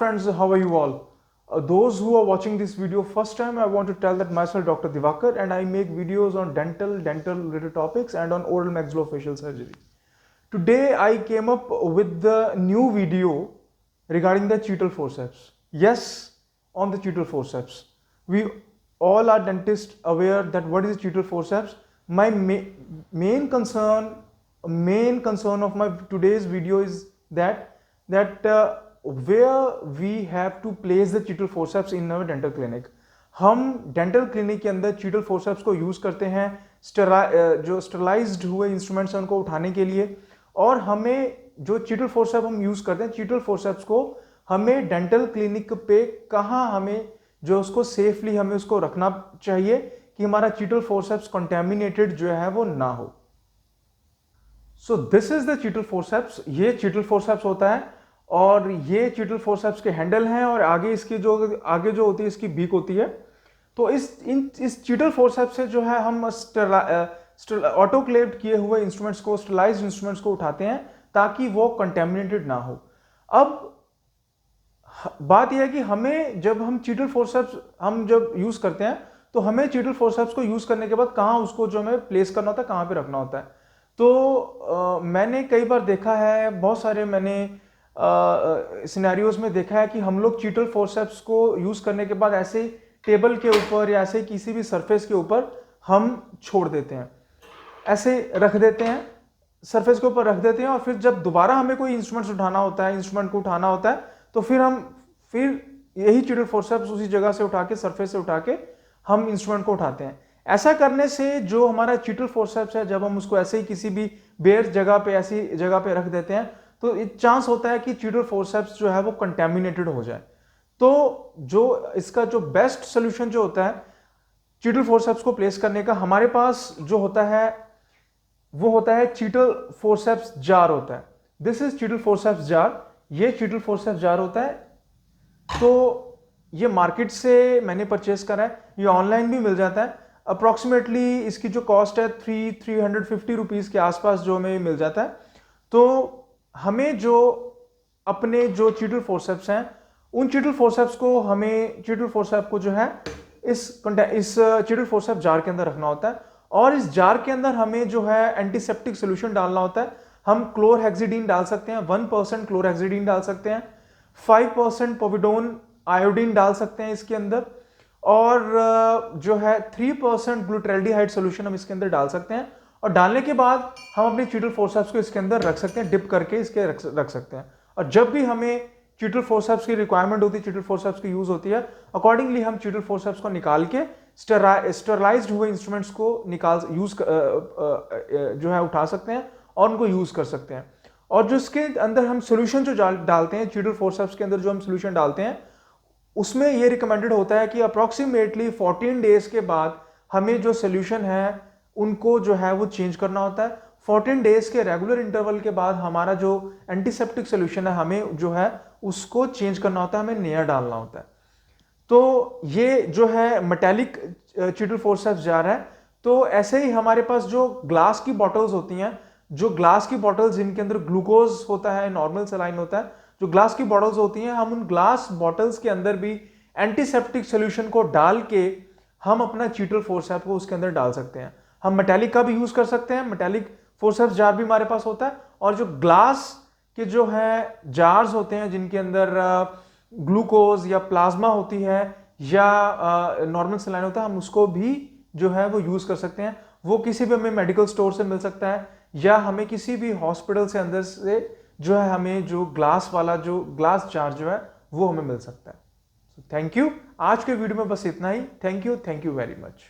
friends, how are you all? Those who are watching this video first time, I want to tell that myself Dr. Divakar and I make videos on dental related topics and on oral maxillofacial surgery. Today I came up with the new video regarding the cheatal forceps. Yes, on the cheatal forceps. We all are dentists aware that what is cheatal forceps. My main concern of my today's video is that where we have to place the cheatal forceps in our dental clinic. हम dental clinic के अंदर cheatal forceps को use करते हैं जो sterilised हुए instruments हैं उनको उठाने के लिए, और हमें जो cheatal forceps हम यूज करते हैं cheatal forceps को हमें डेंटल क्लिनिक पे कहाँ हमें जो उसको सेफली हमें उसको रखना चाहिए कि हमारा cheatal forceps कंटेमिनेटेड जो है वो ना हो. So this is the cheatal forceps. ये cheatal forceps होता है और ये cheatal forceps के हैंडल हैं और आगे इसकी जो होती है इसकी बीक होती है. तो इस cheatal forceps से जो है हम ऑटोक्लेव्ड किए हुए इंस्ट्रूमेंट्स को, स्टरलाइज्ड इंस्ट्रूमेंट्स को उठाते हैं ताकि वो कंटेमिनेटेड ना हो. अब बात यह है कि हमें जब हम cheatal forceps हम जब यूज करते हैं तो हमें cheatal forceps को यूज करने के बाद कहाँ उसको जो हमें प्लेस करना होता है, कहाँ पे रखना होता है. तो मैंने कई बार देखा है, बहुत सारे मैंने सिनेरियोज में देखा है कि हम लोग cheatal forceps को यूज करने के बाद ऐसे टेबल के ऊपर या ऐसे किसी भी सरफेस के ऊपर हम छोड़ देते हैं, ऐसे रख देते हैं, सरफेस के ऊपर रख देते हैं, और फिर जब दोबारा हमें कोई इंस्ट्रूमेंट को उठाना होता है तो फिर यही cheatal forceps उसी जगह से उठा के, सरफेस से उठा के हम इंस्ट्रूमेंट को उठाते हैं. ऐसा करने से जो हमारा cheatal forceps है, जब हम उसको ऐसे ही किसी भी बेयर जगह पे, ऐसी जगह पे रख देते हैं तो चांस होता है कि cheatal forceps जो है वो कंटेमिनेटेड हो जाए. तो जो इसका जो बेस्ट सोल्यूशन जो होता है cheatal forceps को प्लेस करने का, हमारे पास जो होता है वो होता है cheatal forceps जार होता है. This is cheatal forceps jar. ये cheatal forceps जार होता है. तो ये मार्केट से मैंने परचेस करा है, ये ऑनलाइन भी मिल जाता है. अप्रॉक्सीमेटली इसकी जो कॉस्ट है 350 रुपीज़ के आसपास जो हमें मिल जाता है. तो हमें जो अपने जो cheatal forceps हैं उन cheatal forceps को जो है इस cheatal forceps जार के अंदर रखना होता है, और इस जार के अंदर हमें जो है एंटीसेप्टिक सोल्यूशन डालना होता है. हम क्लोरहेक्सिडीन डाल सकते हैं, 1% क्लोरहेक्सिडीन डाल सकते हैं, 5% पोविडोन आयोडीन डाल सकते हैं इसके अंदर, और जो है 3% ग्लूटाल्डिहाइड सोल्यूशन हम इसके अंदर डाल सकते हैं. और डालने के बाद हम अपने cheatal forceps को इसके अंदर रख सकते हैं, डिप करके इसके रख सकते हैं. और जब भी हमें cheatal forceps की रिक्वायरमेंट होती है, cheatal forceps की यूज होती है, अकॉर्डिंगली हम cheatal forceps को निकाल के स्टरलाइज्ड हुए इंस्ट्रूमेंट्स को जो है उठा सकते हैं और उनको यूज कर सकते हैं. और जो इसके अंदर हम सोल्यूशन जो डालते हैं, cheatal forceps के अंदर जो हम सोल्यूशन डालते हैं, उसमें यह रिकमेंडेड होता है कि अप्रॉक्सीमेटली 14 डेज के बाद हमें जो सोल्यूशन है उनको जो है वो चेंज करना होता है. 14 डेज के रेगुलर इंटरवल के बाद हमारा जो एंटीसेप्टिक सोल्यूशन है हमें जो है उसको चेंज करना होता है, हमें नया डालना होता है. तो ये जो है मेटालिक cheatal forceps जार है. तो ऐसे ही हमारे पास जो ग्लास की बॉटल्स होती हैं, जो ग्लास की बॉटल्स जिनके अंदर ग्लूकोज होता है, नॉर्मल सलाइन होता है, जो ग्लास की बॉटल्स होती हैं, हम उन ग्लास बॉटल्स के अंदर भी एंटीसेप्टिक सोल्यूशन को डाल के हम अपना cheatal forceps को उसके अंदर डाल सकते हैं. हम मेटालिक का भी यूज कर सकते हैं, मेटालिक forceps जार भी हमारे पास होता है, और जो ग्लास के जो है जार्स होते हैं जिनके अंदर ग्लूकोज या प्लाज्मा होती है या नॉर्मल सलाइन होता है, हम उसको भी जो है वो यूज कर सकते हैं. वो किसी भी हमें मेडिकल स्टोर से मिल सकता है या हमें किसी भी हॉस्पिटल से अंदर से जो है हमें जो ग्लास जार जो है वो हमें मिल सकता है. Thank you. आज के वीडियो में बस इतना ही. Thank you very much.